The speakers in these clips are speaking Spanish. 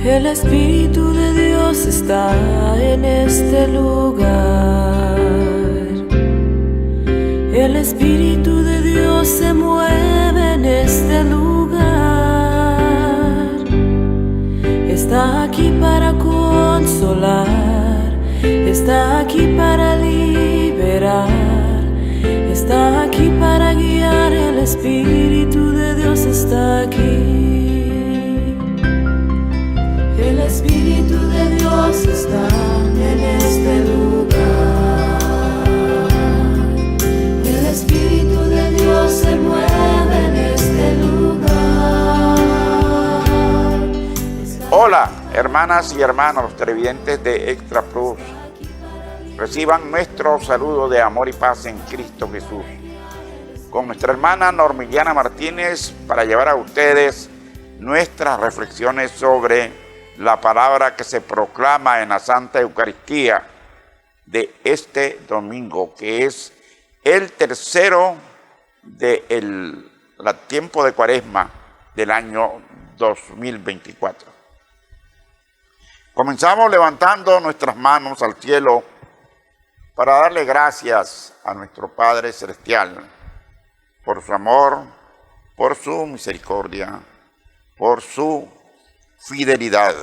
El Espíritu de Dios está en este lugar. El Espíritu de Dios se mueve en este lugar. Está aquí para consolar, está aquí para liberar, está aquí para guiar. El Espíritu de Dios está aquí. El Espíritu de Dios está en este lugar. El Espíritu de Dios se mueve en este lugar. Hola, hermanas y hermanos televidentes de Extra Plus. Reciban nuestro saludo de amor y paz en Cristo Jesús. Con nuestra hermana Normiliana Martínez para llevar a ustedes nuestras reflexiones sobre la palabra que se proclama en la Santa Eucaristía de este domingo, que es el tercero del tiempo de Cuaresma del año 2024. Comenzamos levantando nuestras manos al cielo para darle gracias a nuestro Padre Celestial por su amor, por su misericordia, por su fidelidad.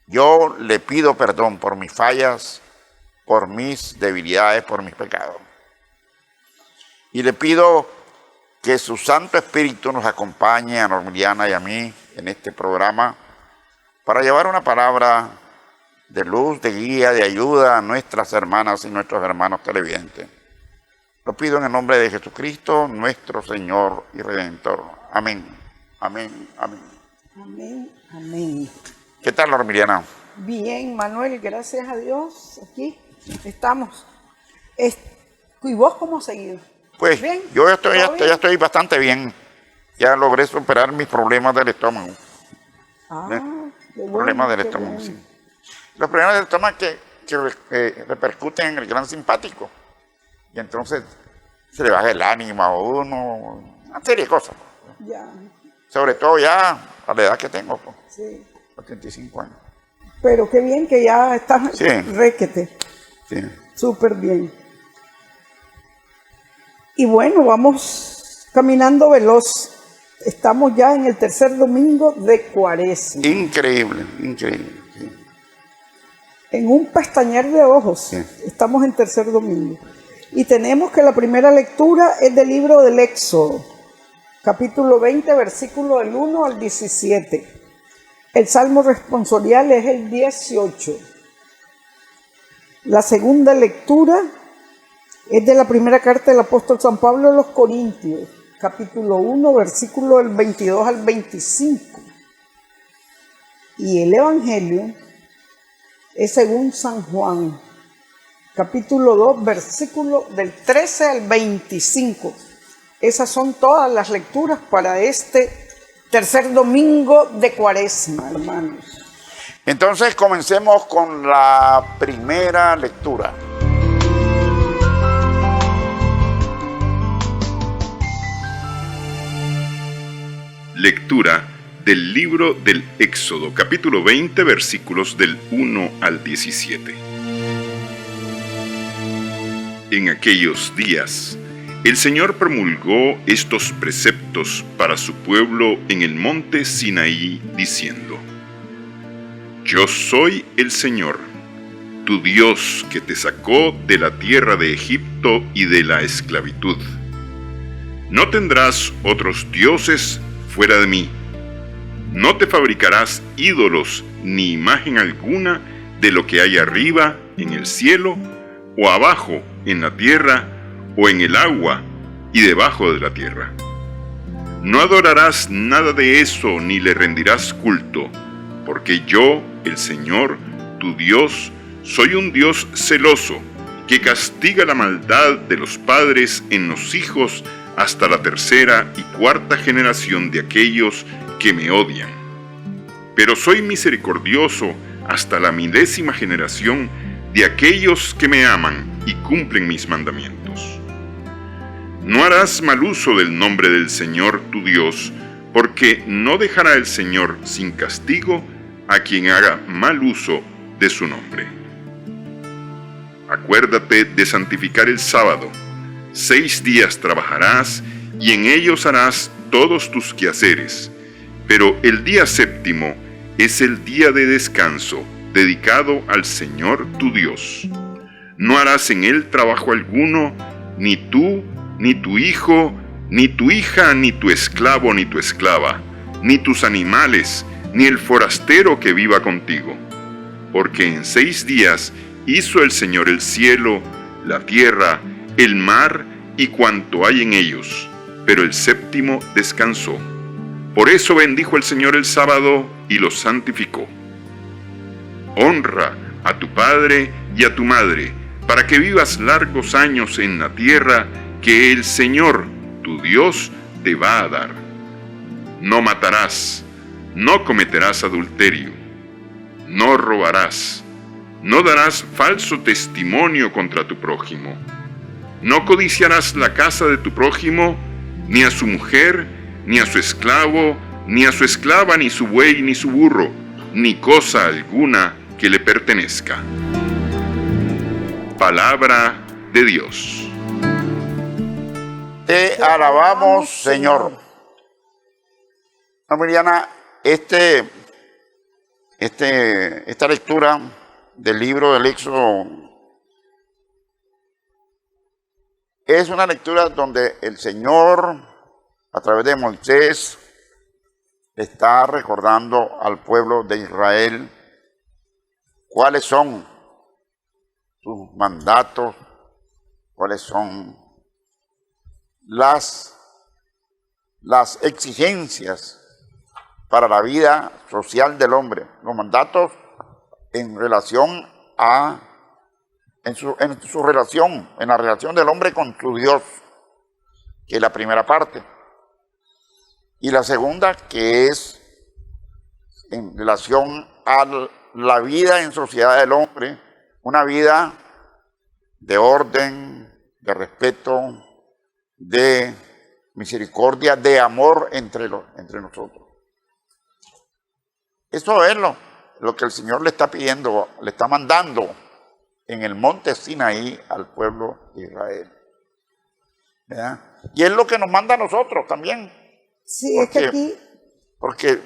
Yo le pido perdón por mis fallas, por mis debilidades, por mis pecados. Y le pido que su Santo Espíritu nos acompañe a Normiliana y a mí en este programa para llevar una palabra de luz, de guía, de ayuda a nuestras hermanas y nuestros hermanos televidentes. Lo pido en el nombre de Jesucristo, nuestro Señor y Redentor. Amén, amén, amén. Amén, amén. ¿Qué tal, Normiliana? Bien, Manuel, gracias a Dios, aquí estamos. ¿Y vos cómo seguís? Pues ¿Bien? Yo ya estoy bastante bien. Ya logré superar mis problemas del estómago. Problemas del estómago, sí. Los problemas del estómago que repercuten en el gran simpático. Y entonces se le baja el ánimo a uno, una serie de cosas. Ya. Sobre todo ya a la edad que tengo, pues, Sí. 85 años. Pero qué bien que ya estás requete. Sí. Súper bien. Y bueno, vamos caminando veloz. Estamos ya en el tercer domingo de Cuaresma. Increíble, increíble. Sí. En un pestañear de ojos, Sí. Estamos en tercer domingo. Y tenemos que la primera lectura es del libro del Éxodo, capítulo 20, versículo del 1 al 17. El salmo responsorial es el 18. La segunda lectura es de la primera carta del apóstol San Pablo a los Corintios, capítulo 1, versículo del 22 al 25. Y el evangelio es según San Juan, capítulo 2, versículo del 13 al 25. Esas son todas las lecturas para este tercer domingo de Cuaresma, hermanos. Entonces comencemos con la primera lectura. Lectura del libro del Éxodo, capítulo 20, versículos del 1 al 17. En aquellos días, el Señor promulgó estos preceptos para su pueblo en el monte Sinaí, diciendo: Yo soy el Señor, tu Dios, que te sacó de la tierra de Egipto y de la esclavitud. No tendrás otros dioses fuera de mí. No te fabricarás ídolos ni imagen alguna de lo que hay arriba en el cielo, o abajo en la tierra, o en el agua y debajo de la tierra. No adorarás nada de eso ni le rendirás culto, porque yo, el Señor, tu Dios, soy un Dios celoso, que castiga la maldad de los padres en los hijos hasta la tercera y cuarta generación de aquellos que me odian. Pero soy misericordioso hasta la 1000ª generación de aquellos que me aman y cumplen mis mandamientos. No harás mal uso del nombre del Señor tu Dios, porque no dejará el Señor sin castigo a quien haga mal uso de su nombre. Acuérdate de santificar el sábado. 6 días trabajarás y en ellos harás todos tus quehaceres, pero el día séptimo es el día de descanso, dedicado al Señor tu Dios. No harás en él trabajo alguno, ni tú, ni tu hijo, ni tu hija, ni tu esclavo, ni tu esclava, ni tus animales, ni el forastero que viva contigo. Porque en 6 días hizo el Señor el cielo, la tierra, el mar y cuanto hay en ellos, pero el séptimo descansó. Por eso bendijo el Señor el sábado y lo santificó. Honra a tu padre y a tu madre, para que vivas largos años en la tierra que el Señor, tu Dios, te va a dar. No matarás, no cometerás adulterio, no robarás, no darás falso testimonio contra tu prójimo, no codiciarás la casa de tu prójimo, ni a su mujer, ni a su esclavo, ni a su esclava, ni su buey, ni su burro, ni cosa alguna que le pertenezca. Palabra de Dios. Te alabamos, Señor. Miriana, esta lectura del libro del Éxodo es una lectura donde el Señor, a través de Moisés, está recordando al pueblo de Israel cuáles son sus mandatos, cuáles son las exigencias para la vida social del hombre, los mandatos en relación a en la relación del hombre con su Dios, que es la primera parte, y la segunda, que es en relación a la vida en sociedad del hombre, una vida de orden, de respeto, de misericordia, de amor entre nosotros. Eso es lo que el Señor le está pidiendo, le está mandando en el monte Sinaí al pueblo de Israel. ¿Verdad? Y es lo que nos manda a nosotros también. Sí, es que aquí... Porque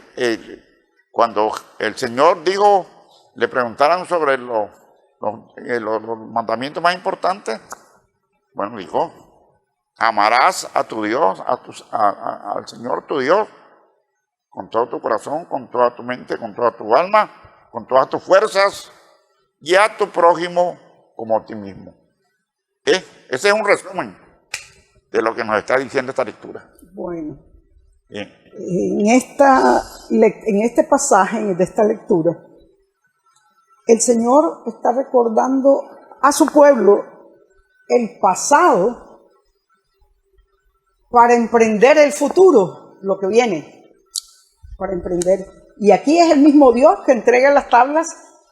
cuando el Señor le preguntaron sobre los mandamientos más importantes, bueno, dijo, amarás a tu Dios, al Señor tu Dios, con todo tu corazón, con toda tu mente, con toda tu alma, con todas tus fuerzas, y a tu prójimo como a ti mismo. Ese es un resumen de lo que nos está diciendo esta lectura. Bueno, Bien. en este pasaje de esta lectura, el Señor está recordando a su pueblo el pasado para emprender el futuro, lo que viene, para emprender. Y aquí es el mismo Dios que entrega las tablas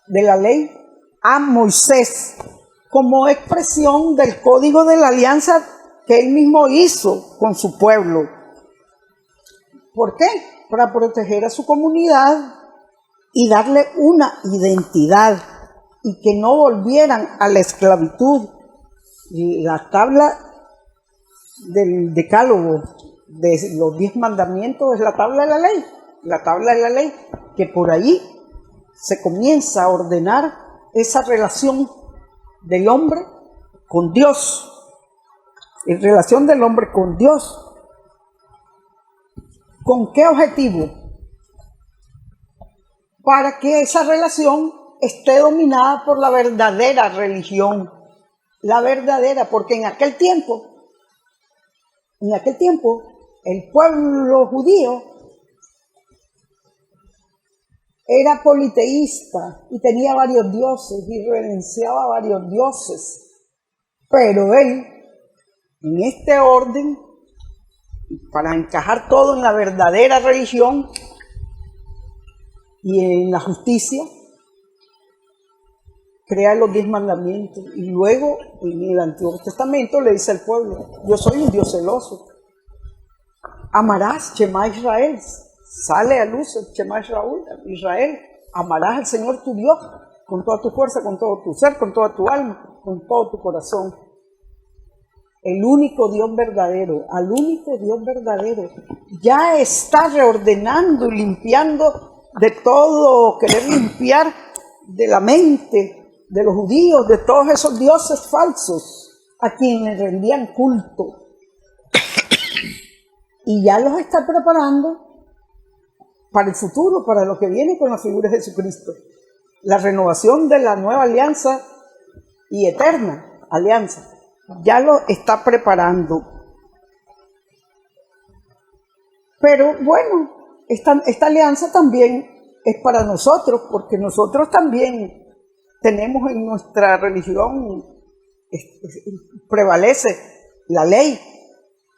de la ley a Moisés como expresión del código de la alianza que él mismo hizo con su pueblo. ¿Por qué? Para proteger a su comunidad y darle una identidad y que no volvieran a la esclavitud. Y la tabla del decálogo de los 10 mandamientos es la tabla de la ley, que por ahí se comienza a ordenar esa relación del hombre con Dios, en relación del hombre con Dios. ¿Con qué objetivo? Para que esa relación esté dominada por la verdadera religión, la verdadera, porque en aquel tiempo, el pueblo judío era politeísta y tenía varios dioses y reverenciaba a varios dioses. Pero él, en este orden, para encajar todo en la verdadera religión y en la justicia, crea los 10 mandamientos. Y luego, en el Antiguo Testamento, le dice al pueblo, yo soy un Dios celoso. Amarás, Shema Israel, sale a luz el Shema Israel, amarás al Señor tu Dios con toda tu fuerza, con todo tu ser, con toda tu alma, con todo tu corazón. El único Dios verdadero, al único Dios verdadero, ya está reordenando y limpiando de todo, querer limpiar de la mente de los judíos, de todos esos dioses falsos a quienes rendían culto. Y ya los está preparando para el futuro, para lo que viene con la figura de Jesucristo. La renovación de la nueva alianza y eterna alianza. Ya lo está preparando. Pero bueno, esta alianza también es para nosotros, porque nosotros también tenemos en nuestra religión, prevalece la ley,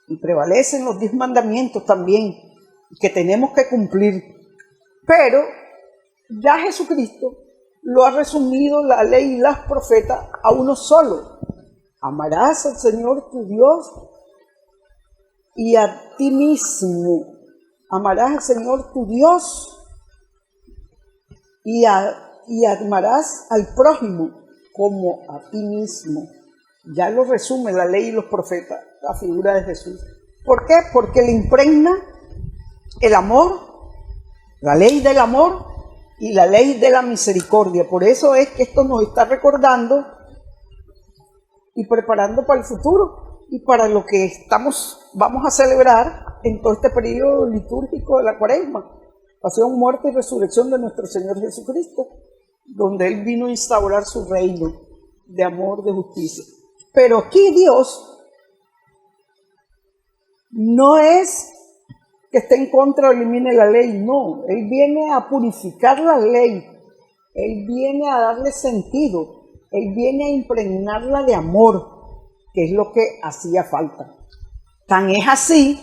y prevalecen los 10 mandamientos también, que tenemos que cumplir. Pero ya Jesucristo lo ha resumido la ley y las profetas a uno solo. Amarás al Señor tu Dios y a ti mismo. Amarás al Señor tu Dios y amarás al prójimo como a ti mismo. Ya lo resume la ley y los profetas, la figura de Jesús. ¿Por qué? Porque le impregna el amor, la ley del amor y la ley de la misericordia. Por eso es que esto nos está recordando y preparando para el futuro y para lo que vamos a celebrar en todo este periodo litúrgico de la Cuaresma, pasión, muerte y resurrección de nuestro Señor Jesucristo, donde Él vino a instaurar su reino de amor, de justicia. Pero aquí Dios no es que esté en contra o elimine la ley, no. Él viene a purificar la ley, Él viene a darle sentido, Él viene a impregnarla de amor, que es lo que hacía falta. Tan es así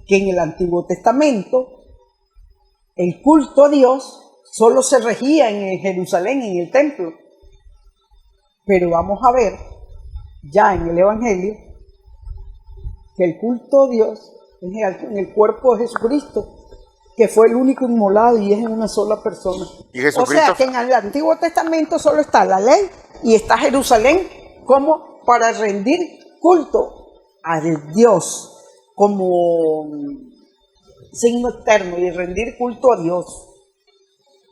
que en el Antiguo Testamento el culto a Dios solo se regía en Jerusalén, en el templo. Pero vamos a ver ya en el Evangelio que el culto a Dios es en el cuerpo de Jesucristo, que fue el único inmolado y es en una sola persona. ¿Y Jesucristo? O sea que en el Antiguo Testamento solo está la ley y está Jerusalén como para rendir culto a Dios, como signo externo, y rendir culto a Dios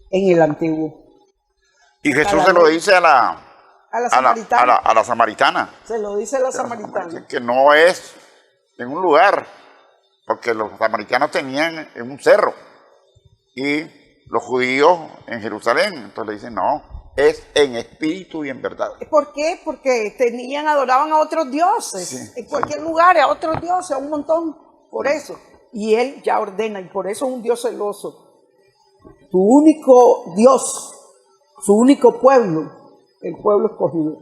en el Antiguo. Y Jesús se lo dice a la samaritana. Se lo dice a la samaritana. Que no es en un lugar, porque los samaritanos tenían en un cerro y los judíos en Jerusalén. Entonces le dicen, no, es en espíritu y en verdad. ¿Por qué? Porque adoraban a otros dioses, sí, en cualquier lugar, a otros dioses, a un montón, por eso. Y Él ya ordena, y por eso es un Dios celoso. Tu único Dios, su único pueblo, el pueblo escogido.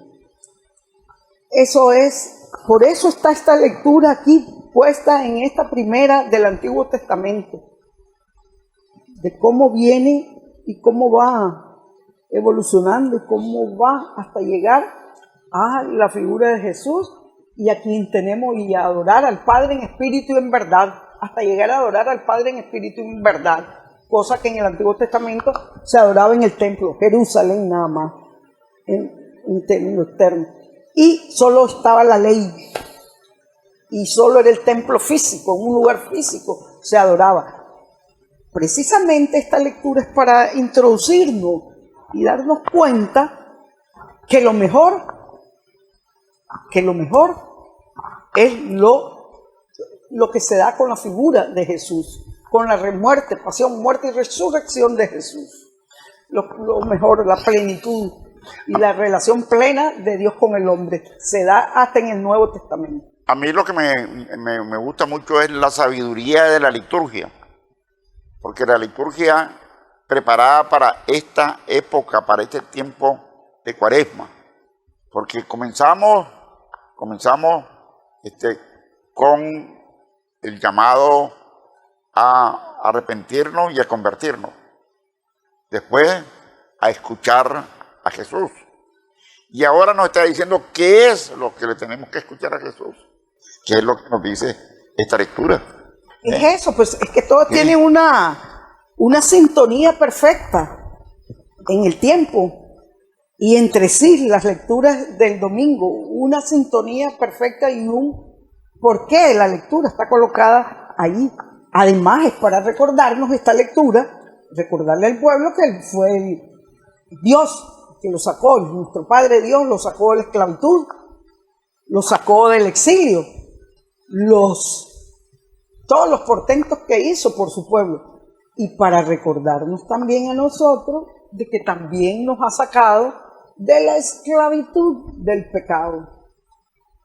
Eso es, por eso está esta lectura aquí puesta en esta primera del Antiguo Testamento, de cómo viene y cómo va evolucionando y cómo va hasta llegar a la figura de Jesús, y a quien tenemos y a adorar al Padre en espíritu y en verdad, hasta llegar a adorar al Padre en espíritu y en verdad, cosa que en el Antiguo Testamento se adoraba en el templo, Jerusalén nada más, en términos externos. Y solo estaba la ley, y solo era el templo físico, en un lugar físico se adoraba. Precisamente esta lectura es para introducirnos y darnos cuenta que lo mejor es lo que se da con la figura de Jesús, con la muerte, pasión, muerte y resurrección de Jesús. Lo mejor, la plenitud y la relación plena de Dios con el hombre se da hasta en el Nuevo Testamento. A mí lo que me gusta mucho es la sabiduría de la liturgia, porque la liturgia preparada para esta época, para este tiempo de Cuaresma, porque comenzamos con el llamado a arrepentirnos y a convertirnos, después a escuchar a Jesús, y ahora nos está diciendo qué es lo que le tenemos que escuchar a Jesús, qué es lo que nos dice esta lectura. Es eso, pues es que todo tiene una sintonía perfecta en el tiempo y entre sí las lecturas del domingo, una sintonía perfecta y un por qué la lectura está colocada ahí. Además es para recordarnos esta lectura, recordarle al pueblo que él fue el Dios que lo sacó, nuestro Padre Dios lo sacó de la esclavitud, lo sacó del exilio, todos los portentos que hizo por su pueblo, y para recordarnos también a nosotros de que también nos ha sacado de la esclavitud del pecado,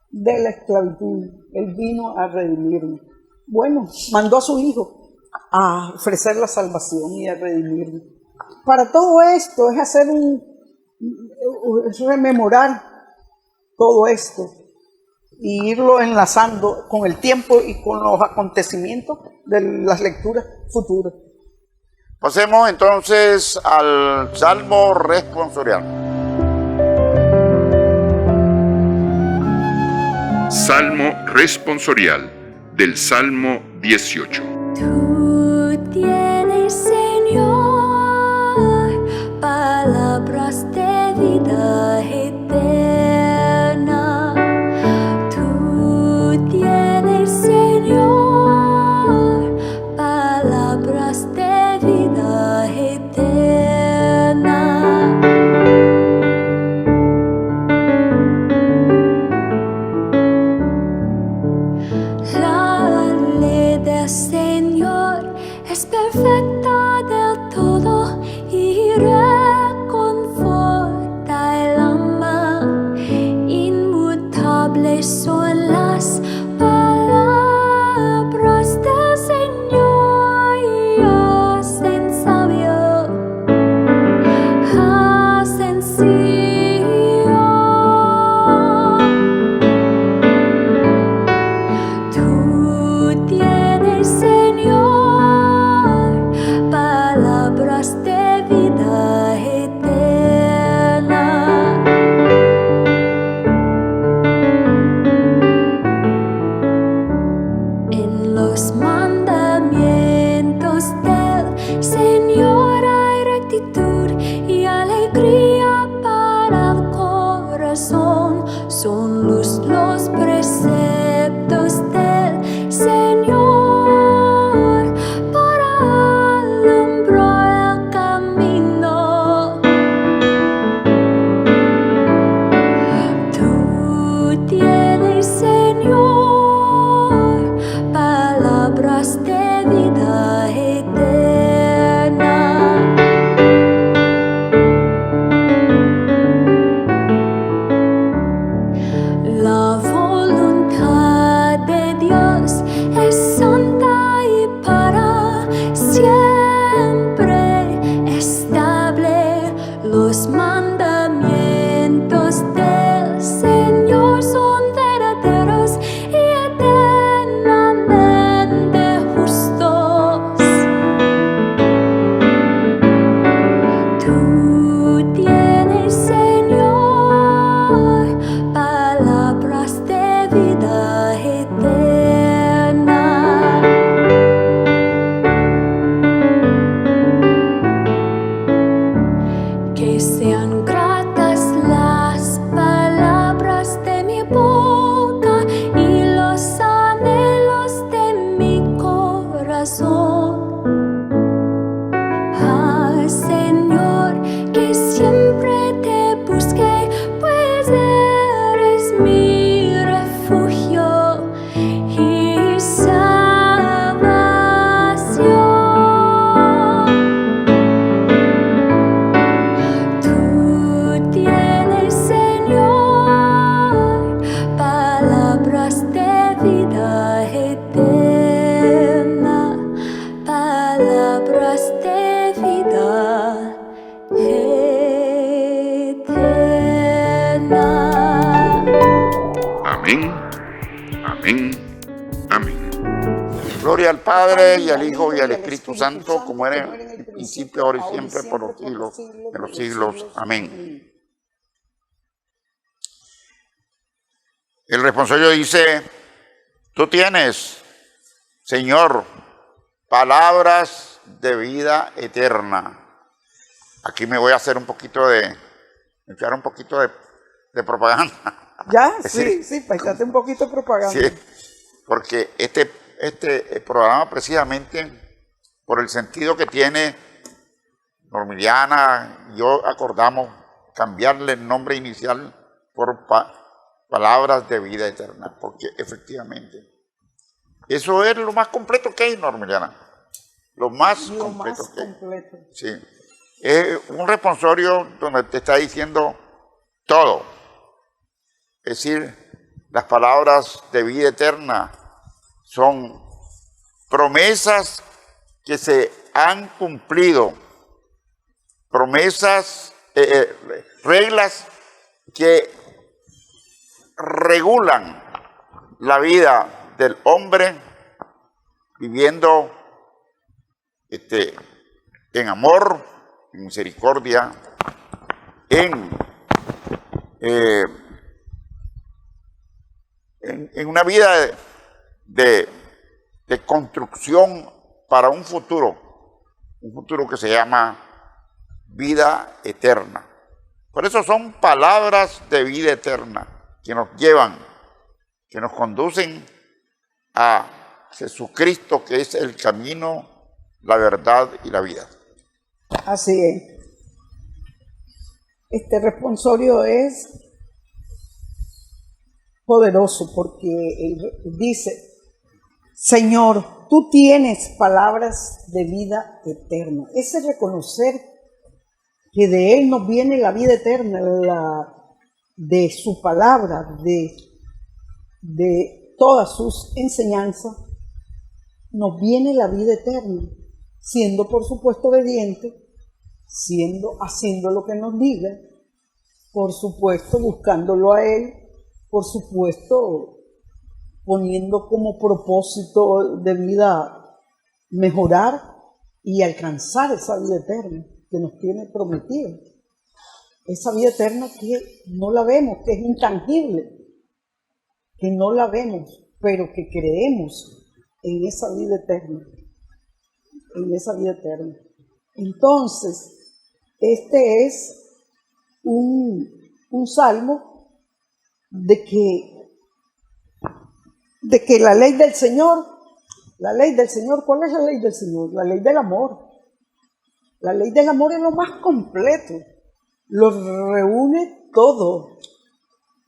de la esclavitud. Él vino a redimirnos. Bueno, mandó a su Hijo a ofrecer la salvación y a redimirnos. Para todo esto es hacer es rememorar todo esto y irlo enlazando con el tiempo y con los acontecimientos de las lecturas futuras. Pasemos entonces al Salmo responsorial. Salmo responsorial del Salmo 18. Tú tienes, Señor, palabras de vida eterna. Tú tienes, Señor, palabras de vida eterna. La ley del Señor es perfecta del todo y reconforta el alma. Inmutables son las palabras del Señor y hacen sabio, hacen Tú tienes, Señor, palabras de vida eterna. En los mandamientos del Señor hay rectitud y alegría para el corazón. Son luz los preceptos del Señor para alumbrar el camino. Tú tienes, Señor, palabras de vida eterna. La voluntad de Dios es santa y para siempre estable. Los mandamientos del Señor son verdaderos y eternamente justos. Tú tienes, Señor, palabras de vida eterna. Que sean gratas las palabras de mi boca y los anhelos de mi corazón. Señor, que siempre te busque, pues eres mi refugio y salvación. Tú tienes, Señor, palabras de vida eterna, palabras de vida eterna. Amén, amén, amén. Gloria al Padre, y al Hijo, y al Espíritu Santo, como era en el principio, ahora y siempre, por los siglos de los siglos. Amén. El responsorio dice: tú tienes, Señor, palabras de vida eterna. Aquí me voy a hacer echar un poquito de propaganda. ¿Ya? Sí, para echarte un poquito de propaganda. Sí, porque este programa precisamente, por el sentido que tiene, Normiliana y yo acordamos cambiarle el nombre inicial por palabras de vida eterna, porque efectivamente eso es lo más completo que hay, Normiliana. Lo más completo que hay. Sí. Es un responsorio donde te está diciendo todo. Es decir, las palabras de vida eterna son promesas que se han cumplido, promesas, reglas que regulan la vida del hombre viviendo en amor, en misericordia, en una vida de construcción para un futuro que se llama vida eterna. Por eso son palabras de vida eterna que nos llevan, que nos conducen a Jesucristo, que es el camino, la verdad y la vida. Así es. Este responsorio es poderoso porque dice: Señor, tú tienes palabras de vida eterna. Ese reconocer que de Él nos viene la vida eterna, de su palabra, de todas sus enseñanzas, nos viene la vida eterna, siendo por supuesto obediente, haciendo lo que nos diga, por supuesto buscándolo a Él, por supuesto poniendo como propósito de vida mejorar y alcanzar esa vida eterna que nos tiene prometida. Esa vida eterna que no la vemos, que es intangible, que no la vemos, pero que creemos en esa vida eterna, Entonces, este es un salmo de que la ley del Señor, ¿cuál es la ley del Señor? La ley del amor. La ley del amor es lo más completo, lo reúne todo,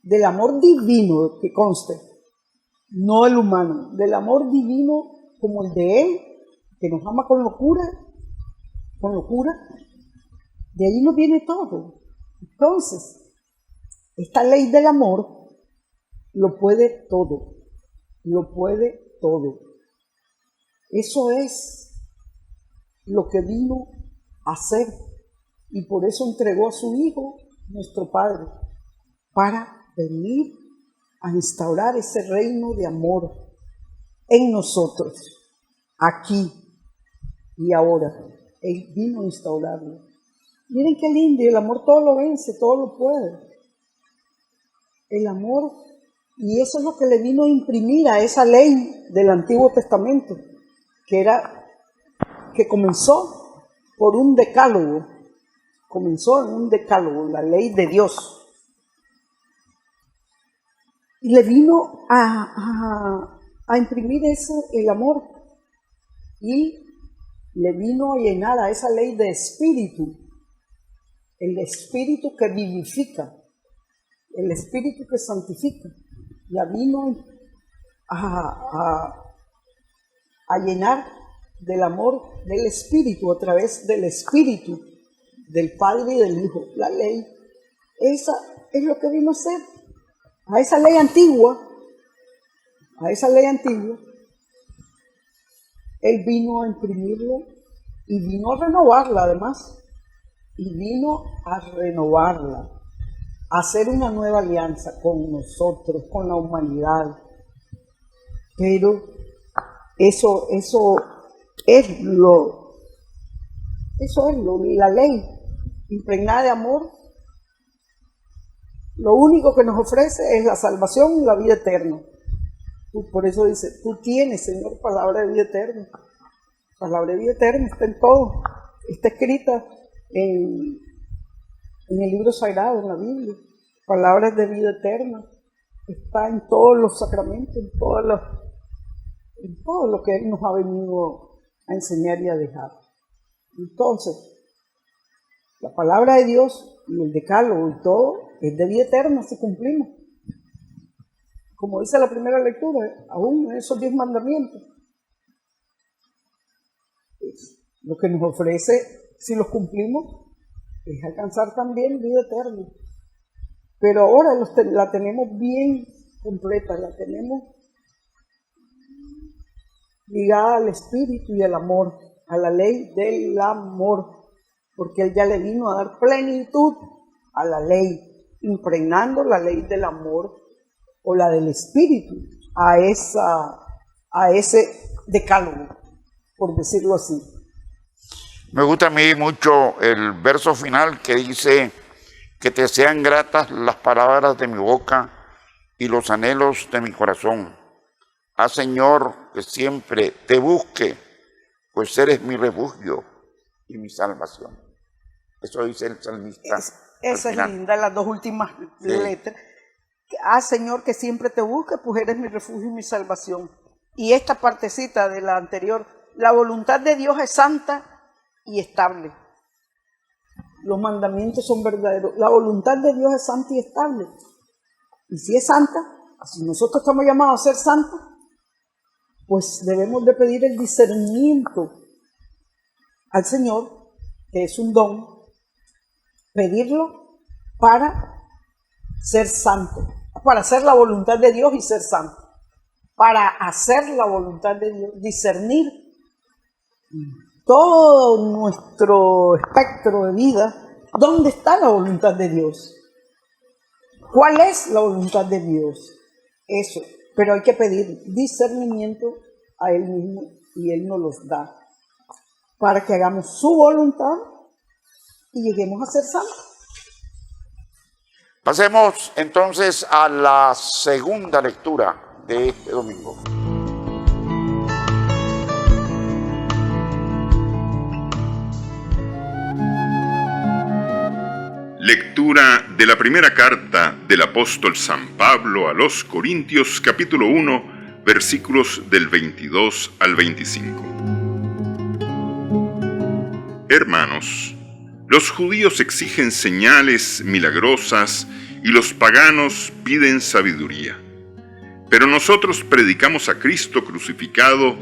del amor divino que conste, no el humano, del amor divino como el de Él, que nos ama con locura, de ahí nos viene todo. Entonces, esta ley del amor lo puede todo. Eso es lo que vino a hacer, y por eso entregó a su Hijo, nuestro Padre, para venir a instaurar ese reino de amor en nosotros, aquí y ahora. Él vino a instaurarlo. Miren qué lindo, el amor todo lo vence, todo lo puede. El amor, y eso es lo que le vino a imprimir a esa ley del Antiguo Testamento, que comenzó por un decálogo, la ley de Dios. Y le vino a imprimir el amor, y le vino a llenar a esa ley de espíritu, el espíritu que vivifica, el espíritu que santifica. La vino a llenar del amor del espíritu, a través del espíritu del Padre y del Hijo. La ley, esa es lo que vino a hacer. A esa ley antigua, Él vino a imprimirlo y vino a renovarla además. A hacer una nueva alianza con nosotros, con la humanidad. Pero eso es la ley, impregnada de amor. Lo único que nos ofrece es la salvación y la vida eterna. Por eso dice, tú tienes, Señor, palabra de vida eterna. Palabra de vida eterna está en todo. Está escrita en el libro sagrado, en la Biblia. Palabras de vida eterna. Está en todos los sacramentos, en todo lo que Él nos ha venido a enseñar y a dejar. Entonces, la palabra de Dios y el decálogo y todo es de vida eterna si cumplimos. Como dice la primera lectura, aún en esos 10 mandamientos. Lo que nos ofrece, si los cumplimos, es alcanzar también vida eterna. Pero ahora la tenemos bien completa, la tenemos ligada al espíritu y al amor, a la ley del amor, porque Él ya le vino a dar plenitud a la ley, impregnando la ley del amor o la del espíritu a ese decálogo, por decirlo así. Me gusta a mí mucho el verso final que dice que te sean gratas las palabras de mi boca y los anhelos de mi corazón. Haz, Señor, que siempre te busque, pues eres mi refugio y mi salvación. Eso dice el salmista. Esa es linda, las dos últimas letras. Haz, Señor, que siempre te busque, pues eres mi refugio y mi salvación. Y esta partecita de la anterior, la voluntad de Dios es santa y estable. Los mandamientos son verdaderos. La voluntad de Dios es santa y estable. Y si es santa, si nosotros estamos llamados a ser santos, pues debemos de pedir el discernimiento al Señor, que es un don, pedirlo para ser santo, para hacer la voluntad de Dios y ser santo, para hacer la voluntad de Dios, discernir todo nuestro espectro de vida, ¿dónde está la voluntad de Dios? ¿Cuál es la voluntad de Dios? Eso, pero hay que pedir discernimiento a Él mismo y Él nos los da para que hagamos su voluntad y lleguemos a ser santos. Pasemos entonces a la segunda lectura de este domingo. Lectura de la primera carta del apóstol San Pablo a los Corintios, capítulo 1, versículos del 22 al 25. Hermanos, los judíos exigen señales milagrosas y los paganos piden sabiduría. Pero nosotros predicamos a Cristo crucificado,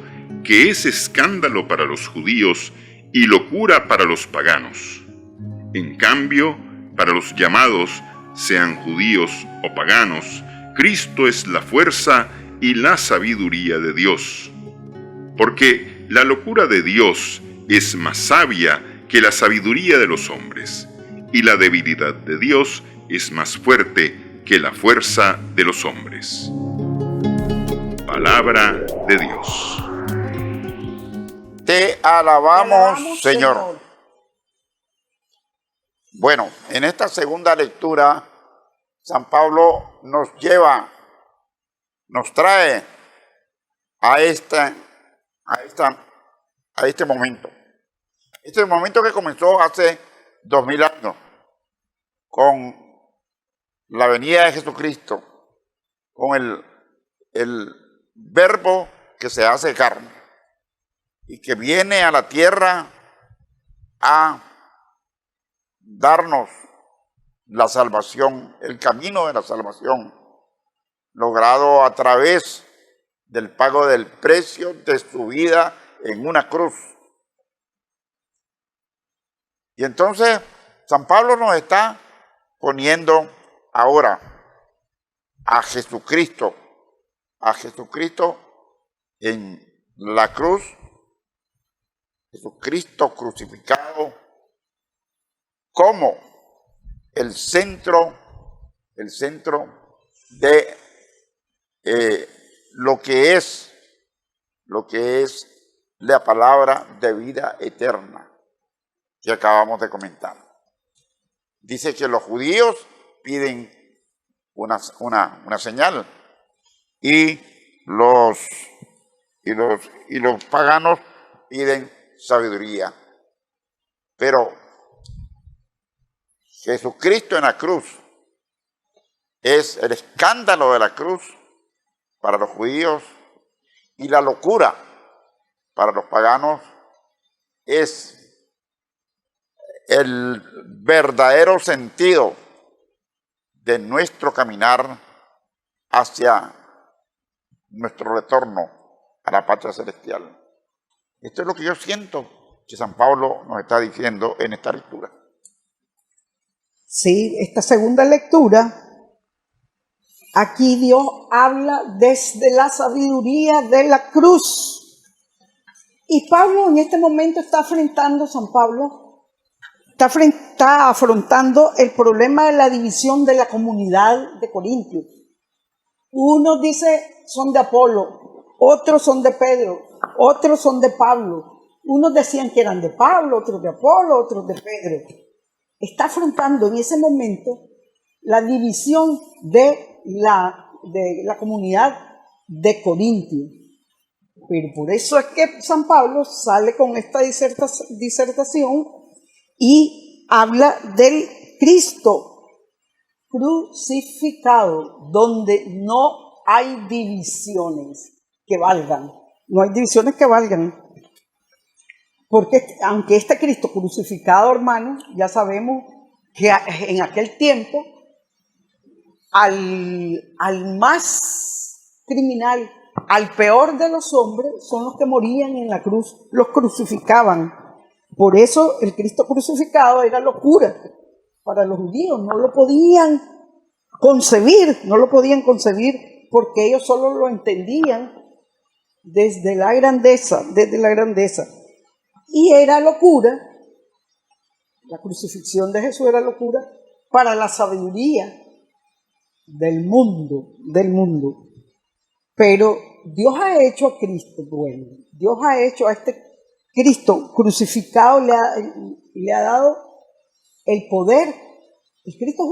que es escándalo para los judíos y locura para los paganos. En cambio, para los llamados, sean judíos o paganos, Cristo es la fuerza y la sabiduría de Dios. Porque la locura de Dios es más sabia que la sabiduría de los hombres, y la debilidad de Dios es más fuerte que la fuerza de los hombres. Palabra de Dios. Te alabamos, Señor. Bueno, en esta segunda lectura, San Pablo nos trae a este momento. Este momento que comenzó hace 2000 años, con la venida de Jesucristo, con el verbo que se hace carne y que viene a la tierra a darnos la salvación, el camino de la salvación, logrado a través del pago del precio de su vida en una cruz. Y entonces San Pablo nos está poniendo ahora a Jesucristo en la cruz, Jesucristo crucificado, como el centro de lo que es la palabra de vida eterna que acabamos de comentar. Dice que los judíos piden una señal y los paganos piden sabiduría. Pero Jesucristo en la cruz es el escándalo de la cruz para los judíos y la locura para los paganos es el verdadero sentido de nuestro caminar hacia nuestro retorno a la patria celestial. Esto es lo que yo siento que San Pablo nos está diciendo en esta lectura. Sí, esta segunda lectura, aquí Dios habla desde la sabiduría de la cruz. Y Pablo en este momento está afrontando el problema de la división de la comunidad de Corintios. Unos dicen son de Apolo, otros son de Pedro, otros son de Pablo. Unos decían que eran de Pablo, otros de Apolo, otros de Pedro. Está afrontando en ese momento la división de la comunidad de Corintios. Pero por eso es que San Pablo sale con esta disertación y habla del Cristo crucificado, donde no hay divisiones que valgan. No hay divisiones que valgan. Porque aunque este Cristo crucificado, hermano, ya sabemos que en aquel tiempo al más criminal, al peor de los hombres, son los que morían en la cruz, los crucificaban. Por eso el Cristo crucificado era locura para los judíos, no lo podían concebir porque ellos solo lo entendían desde la grandeza. Y era locura, la crucifixión de Jesús era locura para la sabiduría del mundo. Pero Dios ha hecho a Cristo bueno. Dios ha hecho a este Cristo crucificado, le ha dado el poder. El Cristo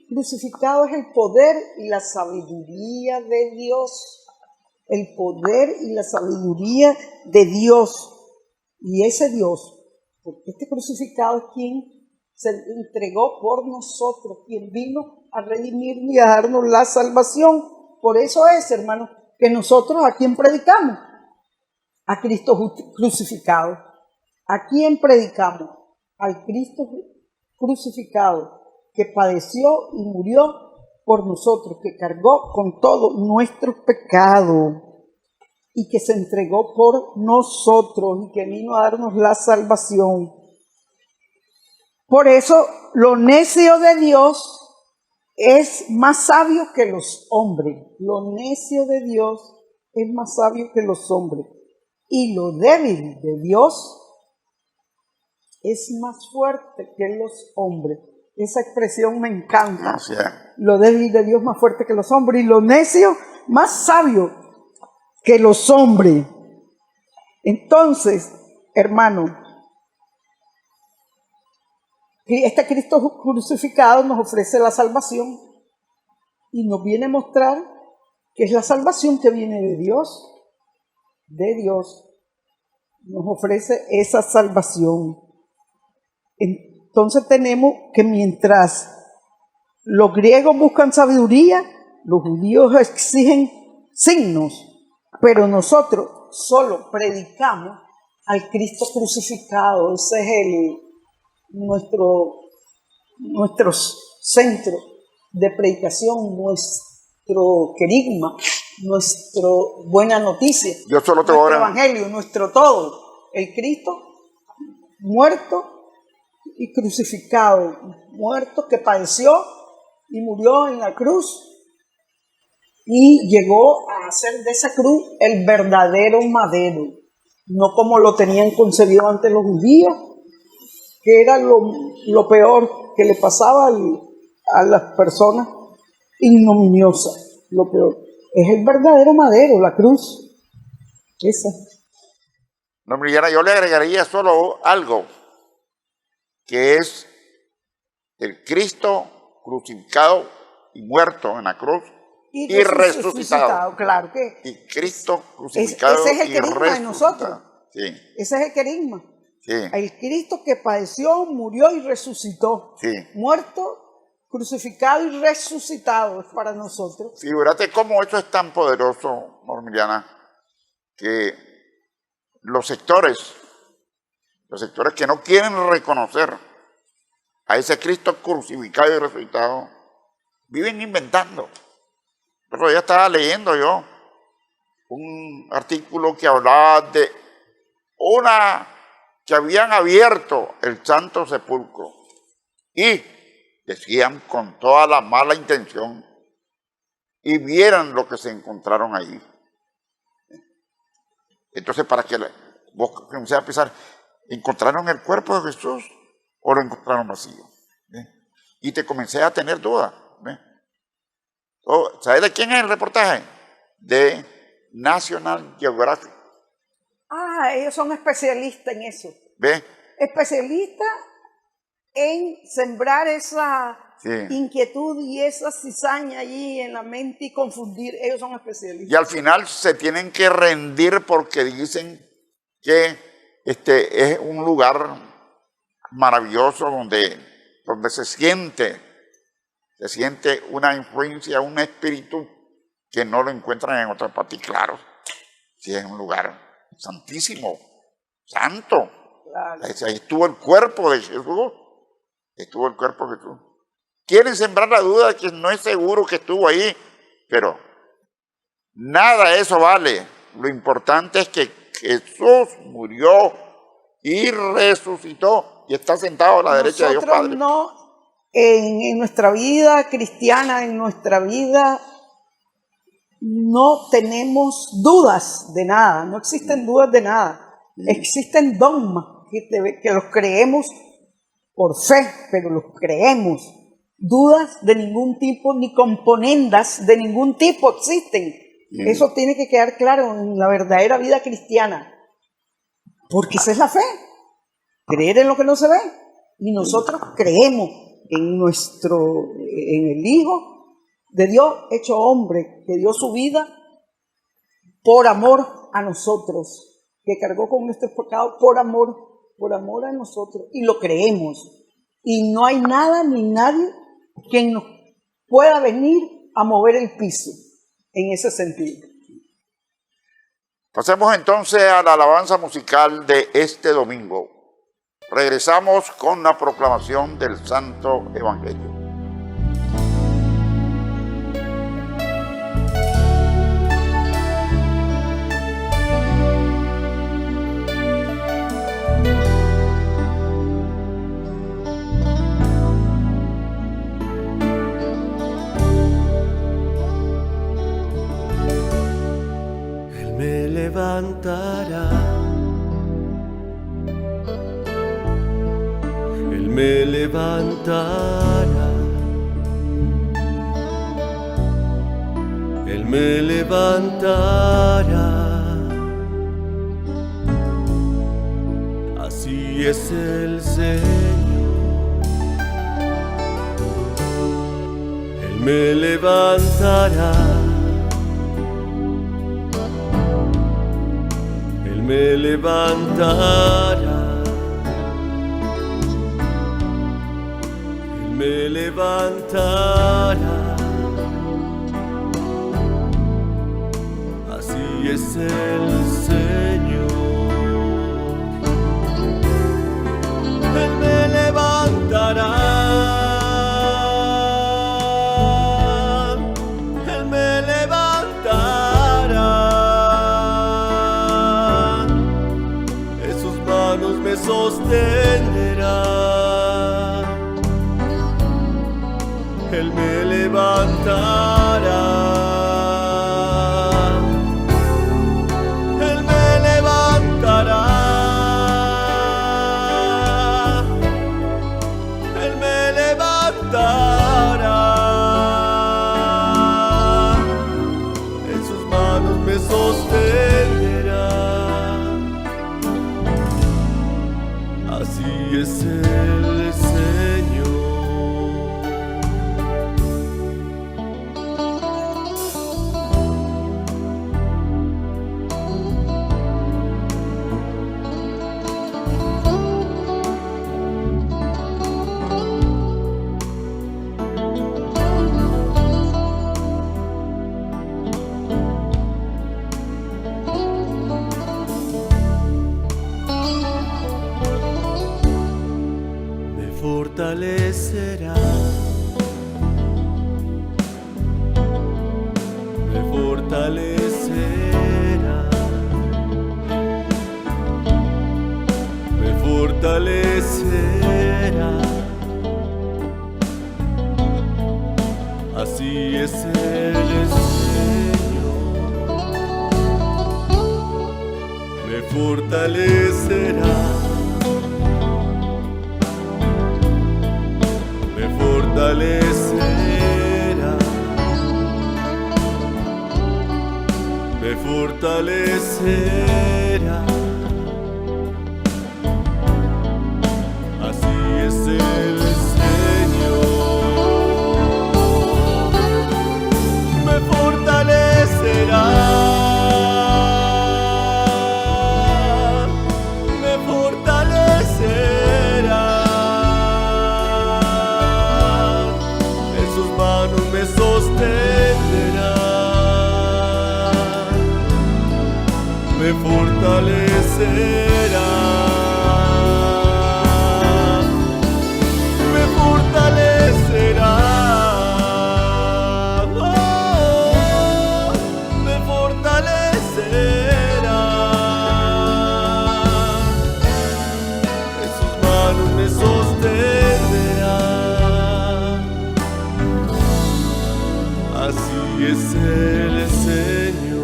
crucificado es el poder y la sabiduría de Dios. El poder y la sabiduría de Dios. Y ese Dios, porque este crucificado es quien se entregó por nosotros, quien vino a redimirnos y a darnos la salvación. Por eso es, hermanos, que nosotros a quién predicamos, a Cristo crucificado. ¿A quién predicamos? Al Cristo crucificado, que padeció y murió por nosotros, que cargó con todos nuestros pecados y que se entregó por nosotros y que vino a darnos la salvación. Por eso, lo necio de Dios es más sabio que los hombres. Lo necio de Dios es más sabio que los hombres. Y lo débil de Dios es más fuerte que los hombres. Esa expresión me encanta. Lo débil de Dios es más fuerte que los hombres y lo necio más sabio que los hombres. Entonces, hermano, este Cristo crucificado nos ofrece la salvación y nos viene a mostrar que es la salvación que viene de Dios. De Dios nos ofrece esa salvación. Entonces tenemos que mientras los griegos buscan sabiduría, los judíos exigen signos, pero nosotros solo predicamos al Cristo crucificado. Ese es nuestro centro de predicación, nuestro querigma, nuestra buena noticia, Yo solo te nuestro evangelio, nuestro todo. El Cristo muerto y crucificado, muerto que padeció y murió en la cruz y llegó a hacer de esa cruz el verdadero madero, no como lo tenían concebido antes los judíos, que era lo peor que le pasaba a las personas ignominiosas, lo peor. Es el verdadero madero, la cruz, esa. No, yo le agregaría solo algo, que es el Cristo crucificado y muerto en la cruz, y resucitado. Claro que Y Cristo crucificado ese es el y querigma de resucitado. nosotros. Sí, ese es el querigma. sí, El Cristo que padeció, murió y resucitó. sí. Muerto, crucificado y resucitado es para nosotros. Figúrate cómo esto es tan poderoso, Normiliana, que los sectores que no quieren reconocer a ese Cristo crucificado y resucitado, viven inventando. Pero ya estaba leyendo yo un artículo que hablaba de que habían abierto el Santo Sepulcro y decían con toda la mala intención y vieran lo que se encontraron ahí. Entonces, para que vos comencé a pensar, ¿encontraron el cuerpo de Jesús o lo encontraron vacío? ¿Ve? Y te comencé a tener dudas. ¿Sabes de quién es el reportaje? De National Geographic. Ellos son especialistas en eso. ¿Ve? Especialistas en sembrar esa inquietud y esa cizaña allí en la mente y confundir. Ellos son especialistas. Y al final se tienen que rendir porque dicen que es un lugar maravilloso donde se siente una influencia, un espíritu que no lo encuentran en otra parte. Y claro, sí es un lugar santísimo, santo. Claro. Ahí estuvo el cuerpo de Jesús. Estuvo el cuerpo de Jesús. Quieren sembrar la duda de que no es seguro que estuvo ahí, pero nada de eso vale. Lo importante es que Jesús murió y resucitó y está sentado a la derecha de Dios Padre. No, en nuestra vida cristiana, en nuestra vida, no tenemos dudas de nada, no existen dudas de nada. Existen dogmas que los creemos por fe, pero los creemos. Dudas de ningún tipo, ni componendas de ningún tipo existen. Eso tiene que quedar claro en la verdadera vida cristiana. Porque esa es la fe. Creer en lo que no se ve. Y nosotros creemos en el Hijo de Dios hecho hombre, que dio su vida por amor a nosotros, que cargó con nuestros pecados por amor a nosotros. Y lo creemos. Y no hay nada ni nadie quien nos pueda venir a mover el piso en ese sentido. Pasemos entonces a la alabanza musical de este domingo. Regresamos con la proclamación del Santo Evangelio. Él me levantará, Él me levantará, así es el Señor. Él me levantará, me levantará, Él me levantará, así es el Señor. Él me levantará, Él me levantará, me sostendrá, Él me levantará, Él me levantará, Él me levantará, en sus manos me sostendrá. Así es el Señor. fortalecerá, me fortalecerá, me fortalecerá. Así es el Señor, me fortalecerá, me fortalecerá, me fortalecerá. Así es el me fortalecerá, me fortalecerá, en sus manos me sostendrá, me fortalecerá. Así es el Señor.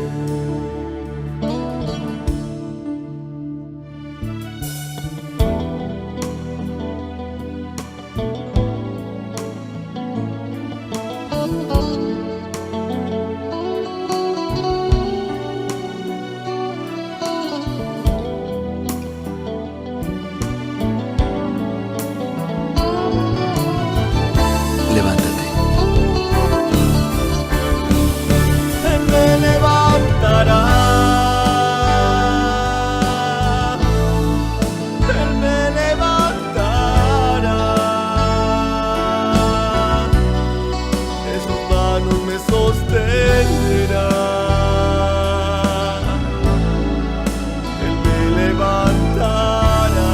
Levántate. Él me levantará, Él me levantará, en sus manos me sostendrá, Él me levantará,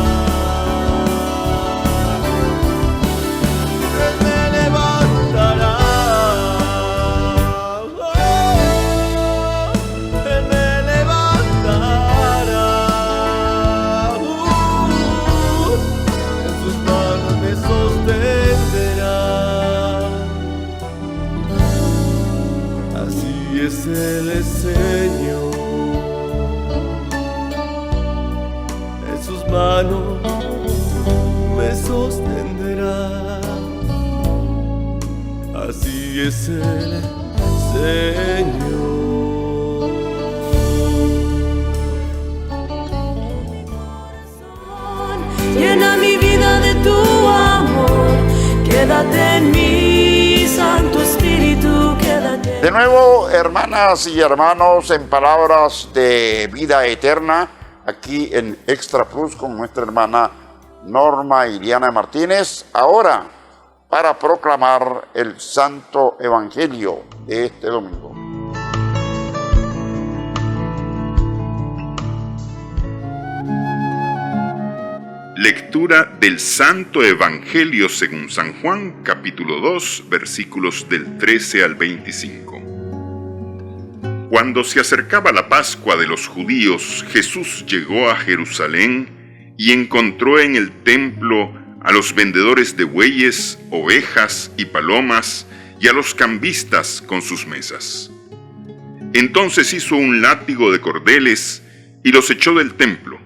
Él me levantará. Él me levantará, en sus manos me sostendrá. Así es el Señor, en sus manos me sostendrá. Así es el Señor. Llena mi vida de tu amor, quédate en mí, Santo Espíritu, quédate. De nuevo, hermanas y hermanos, en palabras de vida eterna, aquí en Extra Plus con nuestra hermana Norma Iliana Martínez, ahora para proclamar el Santo Evangelio de este domingo. Lectura del Santo Evangelio según San Juan, capítulo 2, versículos del 13 al 25. Cuando se acercaba la Pascua de los judíos, Jesús llegó a Jerusalén y encontró en el templo a los vendedores de bueyes, ovejas y palomas, y a los cambistas con sus mesas. Entonces hizo un látigo de cordeles y los echó del templo,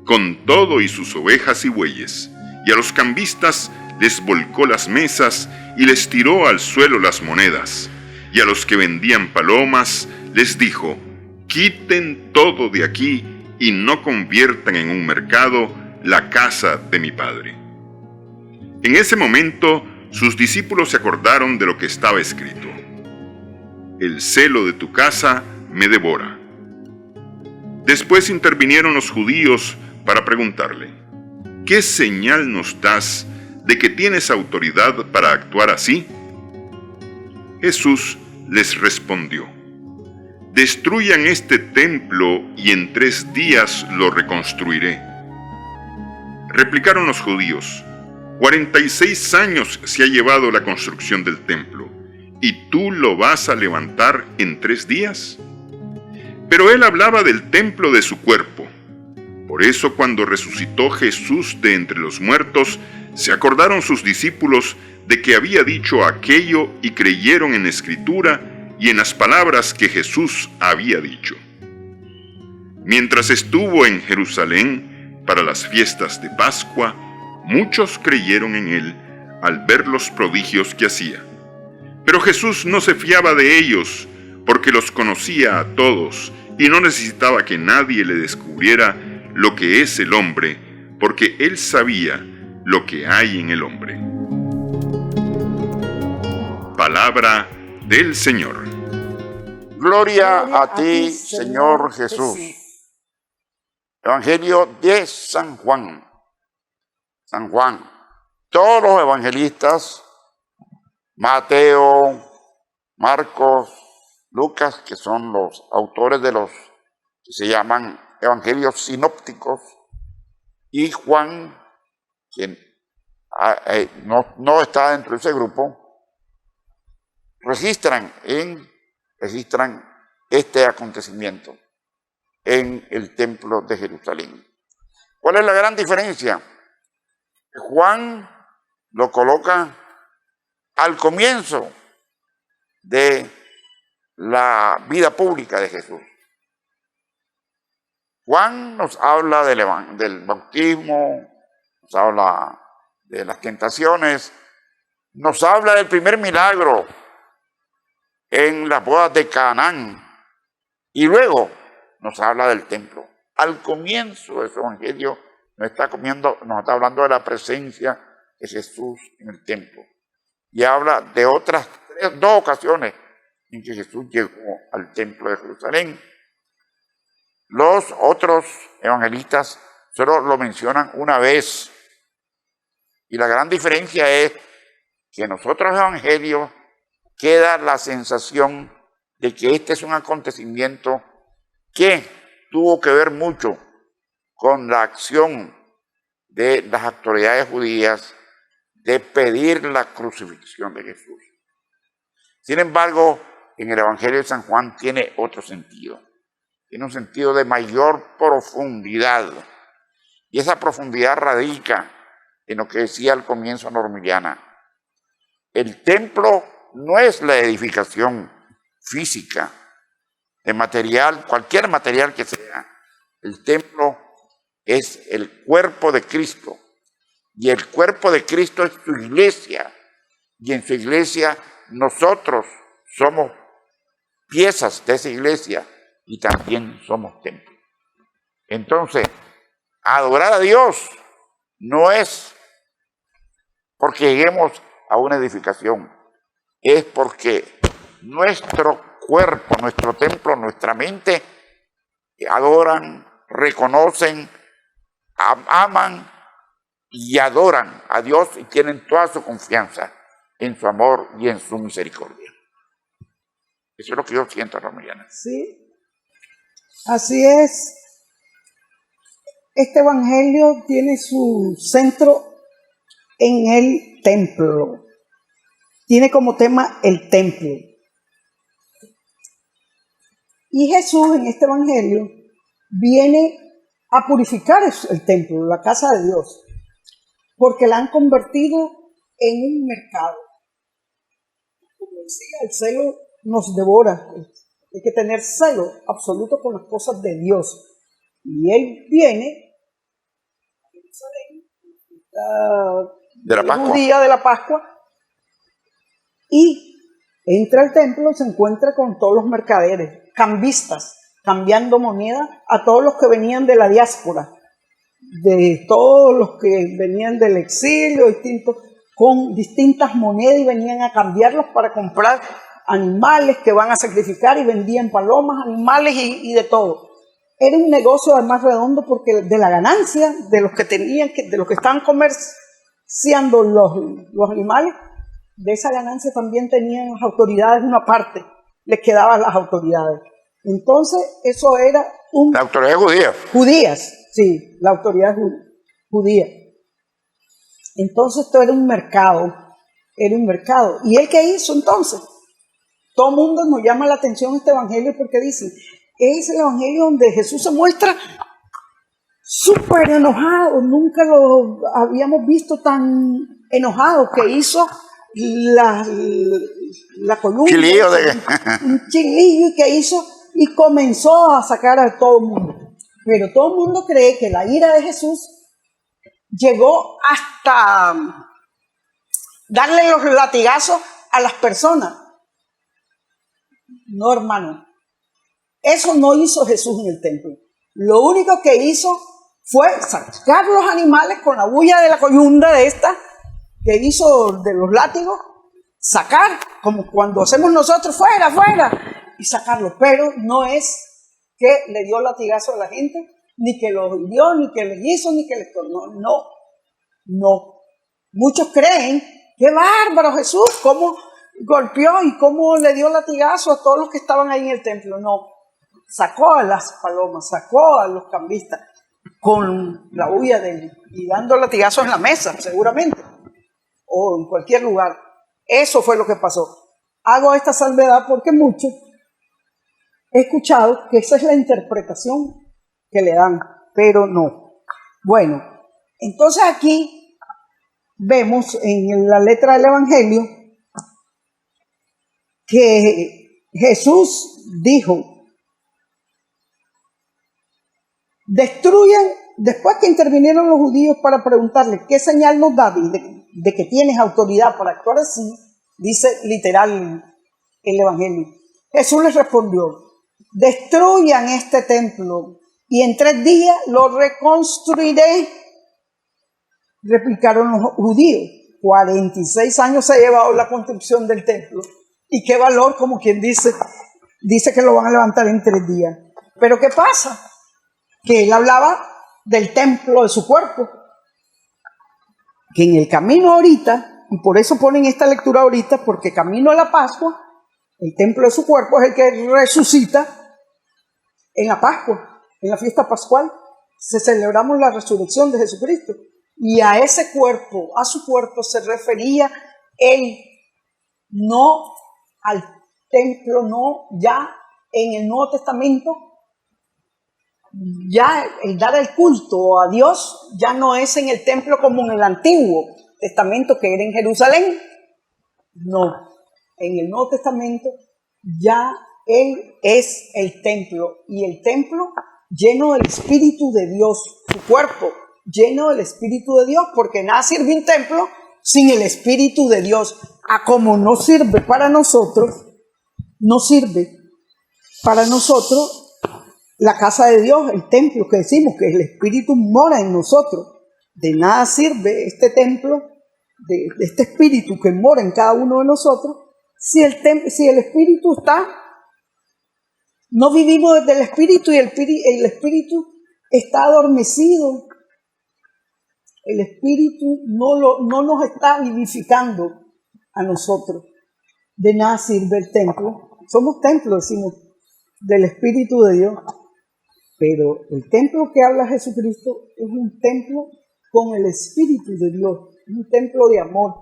con todo y sus ovejas y bueyes, y a los cambistas les volcó las mesas y les tiró al suelo las monedas, y a los que vendían palomas les dijo: quiten todo de aquí y no conviertan en un mercado la casa de mi Padre. En ese momento sus discípulos se acordaron de lo que estaba escrito: el celo de tu casa me devora. Después intervinieron los judíos para preguntarle: ¿qué señal nos das de que tienes autoridad para actuar así? Jesús les respondió: destruyan este templo y en 3 días lo reconstruiré. Replicaron los judíos: 46 años se ha llevado la construcción del templo, ¿y tú lo vas a levantar en 3 días? Pero él hablaba del templo de su cuerpo. Por eso cuando resucitó Jesús de entre los muertos, se acordaron sus discípulos de que había dicho aquello y creyeron en la Escritura y en las palabras que Jesús había dicho. Mientras estuvo en Jerusalén para las fiestas de Pascua, muchos creyeron en él al ver los prodigios que hacía. Pero Jesús no se fiaba de ellos, porque los conocía a todos y no necesitaba que nadie le descubriera lo que es el hombre, porque él sabía lo que hay en el hombre. Palabra del Señor. Gloria a ti, Señor Jesús. Evangelio de San Juan. San Juan. Todos los evangelistas, Mateo, Marcos, Lucas, que son los autores de los que se llaman evangelios sinópticos, y Juan, quien no está dentro de ese grupo, registran este acontecimiento en el templo de Jerusalén. ¿Cuál es la gran diferencia? Juan lo coloca al comienzo de la vida pública de Jesús. Juan nos habla del bautismo, nos habla de las tentaciones, nos habla del primer milagro en las bodas de Canaán y luego nos habla del templo. Al comienzo de su evangelio nos está hablando de la presencia de Jesús en el templo y habla de otras 2 ocasiones en que Jesús llegó al templo de Jerusalén. Los otros evangelistas solo lo mencionan una vez. Y la gran diferencia es que en los otros evangelios queda la sensación de que este es un acontecimiento que tuvo que ver mucho con la acción de las autoridades judías de pedir la crucifixión de Jesús. Sin embargo, en el Evangelio de San Juan tiene otro sentido. Tiene un sentido de mayor profundidad. Y esa profundidad radica en lo que decía al comienzo Normiliana. El templo no es la edificación física de material, cualquier material que sea. El templo es el cuerpo de Cristo. Y el cuerpo de Cristo es su iglesia. Y en su iglesia nosotros somos piezas de esa iglesia y también somos templo. Entonces, adorar a Dios no es porque lleguemos a una edificación, es porque nuestro cuerpo, nuestro templo, nuestra mente adoran, reconocen, aman y adoran a Dios y tienen toda su confianza en su amor y en su misericordia. Eso es lo que yo siento, Romiliana. Sí, así es. Este evangelio tiene su centro en el templo. Tiene como tema el templo. Y Jesús en este evangelio viene a purificar el templo, la casa de Dios, porque la han convertido en un mercado. Como decía, el celo nos devora. Hay que tener celo absoluto con las cosas de Dios. Y Él viene a Jerusalén, De la Pascua. un día de la Pascua, y entra al templo y se encuentra con todos los mercaderes, cambistas, cambiando moneda a todos los que venían de la diáspora, de todos los que venían del exilio, con distintas monedas, y venían a cambiarlos para comprar animales que van a sacrificar, y vendían palomas, animales y de todo. Era un negocio además redondo, porque de la ganancia de los que tenían, de los que estaban comerciando los animales, de esa ganancia también tenían las autoridades una parte, les quedaba a las autoridades. Entonces eso era La autoridad judía. judías, sí, la autoridad judía. Entonces esto era un mercado. ¿Y él qué hizo entonces? Todo el mundo nos llama la atención este evangelio porque dicen, es el evangelio donde Jesús se muestra súper enojado. Nunca lo habíamos visto tan enojado, que hizo la columna, un chilillo que hizo y comenzó a sacar a todo el mundo. Pero todo el mundo cree que la ira de Jesús llegó hasta darle los latigazos a las personas. No, hermano. Eso no hizo Jesús en el templo. Lo único que hizo fue sacar los animales con la bulla de la coyunda de esta, que hizo de los látigos, sacar, como cuando hacemos nosotros, fuera, fuera, y sacarlo. Pero no es que le dio latigazo a la gente, ni que los hirió, ni que les hizo, ni que les tornó. No. Muchos creen, qué bárbaro Jesús, cómo golpeó y cómo le dio latigazo a todos los que estaban ahí en el templo. No, sacó a las palomas, sacó a los cambistas con la bulla de él y dando latigazos en la mesa, seguramente, o en cualquier lugar. Eso fue lo que pasó. Hago esta salvedad porque muchos he escuchado que esa es la interpretación que le dan, pero no. Bueno, entonces aquí vemos en la letra del Evangelio que Jesús dijo, destruyan, después que intervinieron los judíos para preguntarle qué señal nos da de que tienes autoridad para actuar así, dice literal el Evangelio. Jesús les respondió, destruyan este templo y en 3 días lo reconstruiré. Replicaron los judíos, 46 años se ha llevado la construcción del templo y qué valor, como quien dice que lo van a levantar en 3 días. Pero ¿qué pasa? Que él hablaba del templo de su cuerpo, que en el camino ahorita, y por eso ponen esta lectura ahorita, porque camino a la Pascua, el templo de su cuerpo es el que resucita en la Pascua, en la fiesta pascual, se celebramos la resurrección de Jesucristo, y a ese cuerpo, a su cuerpo se refería él, no al templo, no ya en el Nuevo Testamento. Ya el dar el culto a Dios ya no es en el templo como en el Antiguo Testamento, que era en Jerusalén. No, en el Nuevo Testamento ya Él es el templo, y el templo lleno del Espíritu de Dios, su cuerpo lleno del Espíritu de Dios, porque nada sirve un templo sin el Espíritu de Dios. Como no sirve para nosotros, no sirve para nosotros la casa de Dios, el templo que decimos que el Espíritu mora en nosotros. De nada sirve este templo, de este Espíritu que mora en cada uno de nosotros, si el Espíritu está, no vivimos desde el Espíritu y el Espíritu está adormecido. El Espíritu no nos está vivificando a nosotros. De nada sirve el templo. Somos templo, decimos, del Espíritu de Dios. Pero el templo que habla Jesucristo es un templo con el Espíritu de Dios, un templo de amor.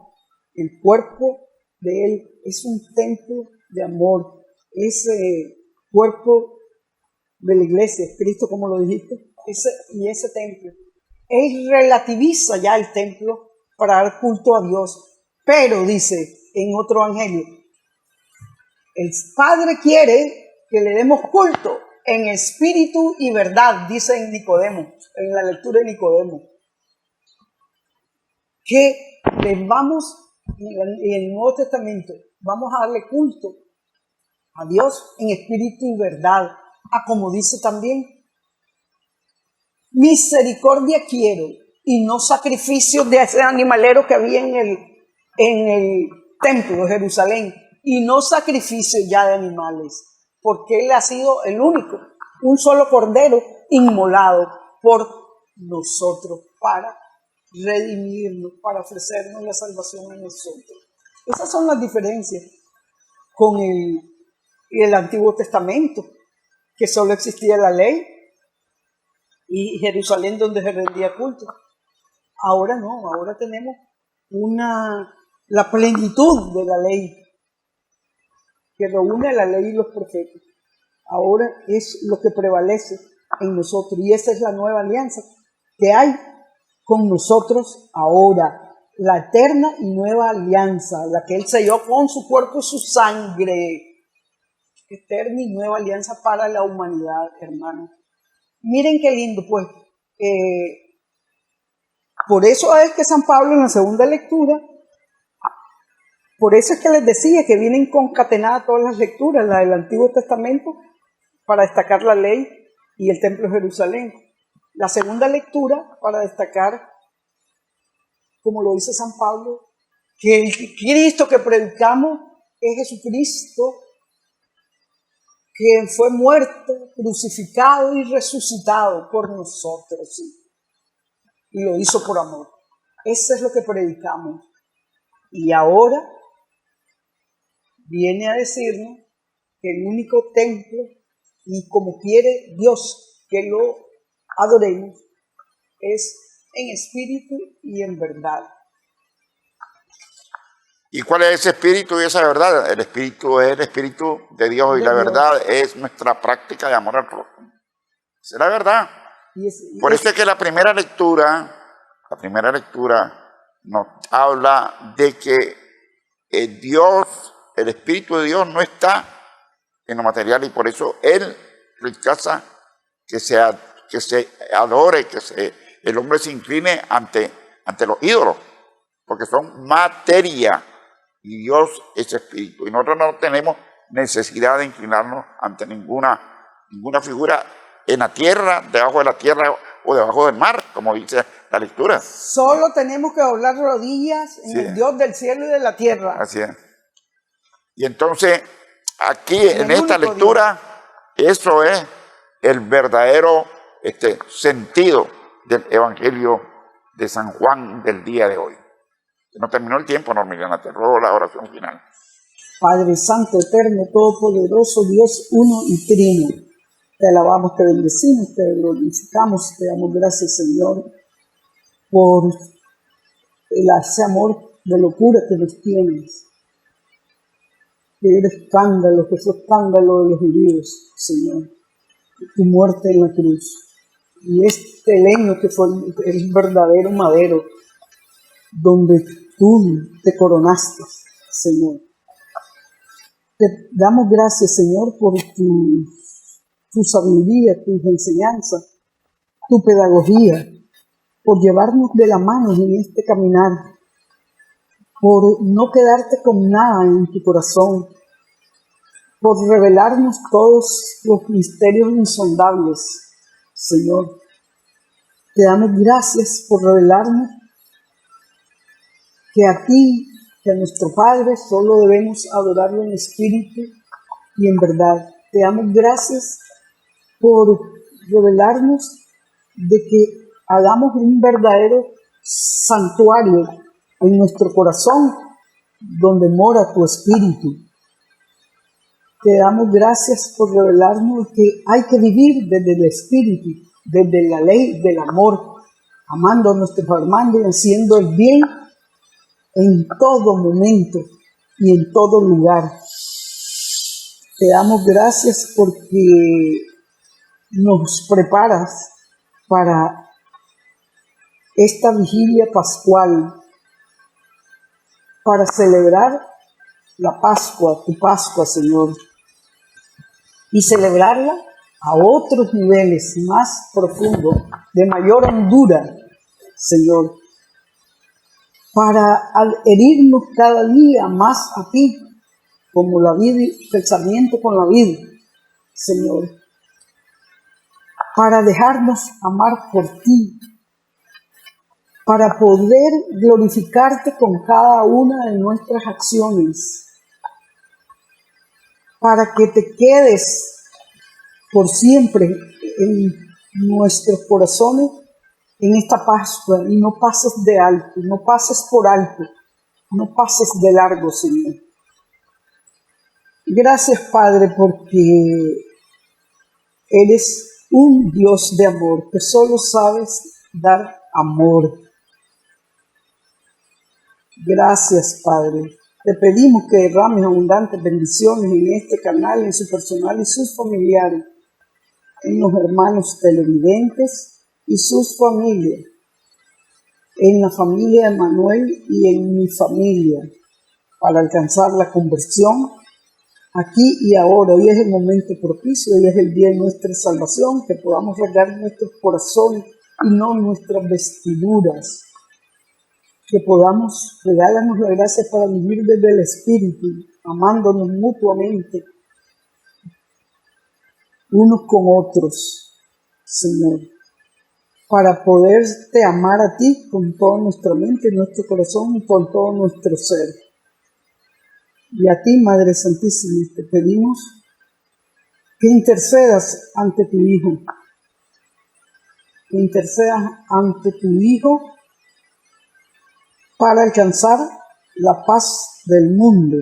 El cuerpo de Él es un templo de amor. Ese cuerpo de la iglesia, es Cristo, como lo dijiste, ese templo. Él relativiza ya el templo para dar culto a Dios. Pero dice en otro evangelio, el Padre quiere que le demos culto en espíritu y verdad, dice en Nicodemo, en la lectura de Nicodemo, que le vamos, en el Nuevo Testamento, vamos a darle culto a Dios en espíritu y verdad, como dice también, misericordia quiero y no sacrificios de ese animalero que había en el templo de Jerusalén, y no sacrificios ya de animales, porque Él ha sido el único, un solo cordero inmolado por nosotros para redimirnos, para ofrecernos la salvación a nosotros. Esas son las diferencias con el Antiguo Testamento, que solo existía la ley y Jerusalén donde se rendía culto. Ahora no, ahora tenemos la plenitud de la ley que reúne la ley y los profetas. Ahora es lo que prevalece en nosotros y esa es la nueva alianza que hay con nosotros ahora. La eterna y nueva alianza, la que Él selló con su cuerpo y su sangre. Eterna y nueva alianza para la humanidad, hermanos. Miren qué lindo, pues. Por eso es que San Pablo en la segunda lectura, por eso es que les decía que vienen concatenadas todas las lecturas, la del Antiguo Testamento, para destacar la ley y el Templo de Jerusalén. La segunda lectura para destacar, como lo dice San Pablo, que el Cristo que predicamos es Jesucristo, que fue muerto, crucificado y resucitado por nosotros, ¿sí? Y lo hizo por amor. Eso es lo que predicamos. Y ahora viene a decirnos que el único templo, y como quiere Dios que lo adoremos, es en espíritu y en verdad. ¿Y cuál es ese espíritu y esa verdad? El espíritu es el espíritu de Dios y la verdad es nuestra práctica de amor al prójimo. Esa es la verdad. Por eso es que la primera lectura nos habla de que Dios, el Espíritu de Dios no está en lo material y por eso Él rechaza que se adore, el hombre se incline ante los ídolos, porque son materia y Dios es espíritu. Y nosotros no tenemos necesidad de inclinarnos ante ninguna figura en la tierra, debajo de la tierra o debajo del mar, como dice la lectura. Solo tenemos que doblar rodillas en el Dios del cielo y de la tierra. Así es. Y entonces, aquí en esta lectura, eso es el verdadero sentido del Evangelio de San Juan del día de hoy. No terminó el tiempo, Normiliana, te ruego la oración final. Padre Santo, Eterno, Todopoderoso, Dios uno y trino, te alabamos, te bendecimos, te glorificamos, te damos gracias, Señor, por ese amor de locura que nos tienes. Que eres escándalo, que fue escándalo de los judíos, Señor. Tu muerte en la cruz. Y este leño que fue el verdadero madero, donde tú te coronaste, Señor. Te damos gracias, Señor, por tu sabiduría, tus enseñanzas, tu pedagogía, por llevarnos de la mano en este caminar, por no quedarte con nada en tu corazón, por revelarnos todos los misterios insondables, Señor. Te damos gracias por revelarnos que a ti, que a nuestro Padre, solo debemos adorarlo en espíritu y en verdad. Te damos gracias por revelarnos de que hagamos un verdadero santuario en nuestro corazón donde mora tu espíritu. Te damos gracias por revelarnos que hay que vivir desde el espíritu, desde la ley del amor, amando a nuestros hermanos y haciendo el bien en todo momento y en todo lugar. Te damos gracias porque nos preparas para esta vigilia pascual, para celebrar la Pascua, tu Pascua, Señor, y celebrarla a otros niveles más profundos, de mayor hondura, Señor, para adherirnos cada día más a ti, como la vid, el sarmiento con la vid, Señor, para dejarnos amar por ti, para poder glorificarte con cada una de nuestras acciones, para que te quedes por siempre en nuestros corazones en esta Pascua y no pases de alto, no pases por alto, no pases de largo, Señor. Gracias, Padre, porque eres un Dios de amor, que solo sabes dar amor. Gracias, Padre. Te pedimos que derrames abundantes bendiciones en este canal, en su personal y sus familiares, en los hermanos televidentes y sus familias, en la familia de Manuel y en mi familia, para alcanzar la conversión aquí y ahora. Hoy es el momento propicio, hoy es el día de nuestra salvación, que podamos regar nuestros corazones y no nuestras vestiduras, que podamos regalarnos la gracia para vivir desde el Espíritu, amándonos mutuamente unos con otros, Señor, para poderte amar a ti con toda nuestra mente, nuestro corazón y con todo nuestro ser. Y a ti, Madre Santísima, te pedimos que intercedas ante tu Hijo, que intercedas ante tu Hijo para alcanzar la paz del mundo,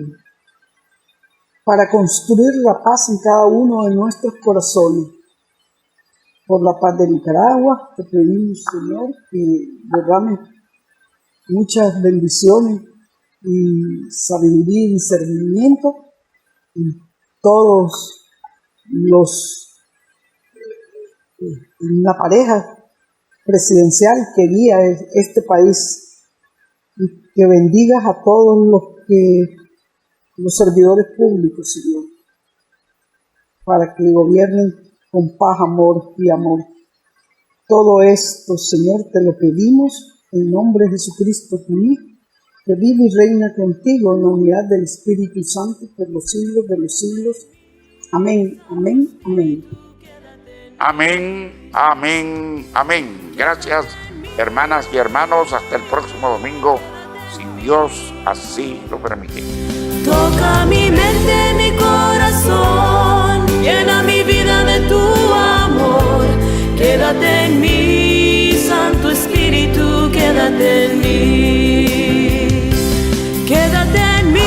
para construir la paz en cada uno de nuestros corazones. Por la paz de Nicaragua, te pedimos, Señor, que derrames muchas bendiciones y sabiduría y discernimiento en todos en la pareja presidencial que guía este país, y que bendigas a todos los servidores públicos, Señor, para que gobiernen con paz, amor y amor. Todo esto, Señor, te lo pedimos en nombre de Jesucristo, tu Hijo, que vive y reina contigo en la unidad del Espíritu Santo por los siglos de los siglos. Amén, amén, amén. Amén, amén, amén. Gracias, hermanas y hermanos. Hasta el próximo domingo, si Dios así lo permite. Toca mi mente, mi corazón, llena mi vida de tu amor. Quédate en mí, Santo Espíritu, quédate en mí. Quédate en mí,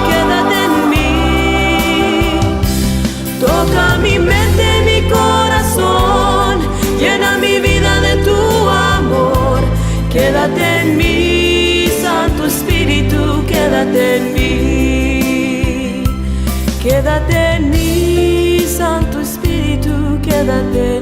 quédate en mí. Toca mi mente, mi corazón, llena mi vida de tu amor. Quédate en mí, Santo Espíritu, quédate en mí. Quédate en mí, Santo Espíritu, quédate en mí.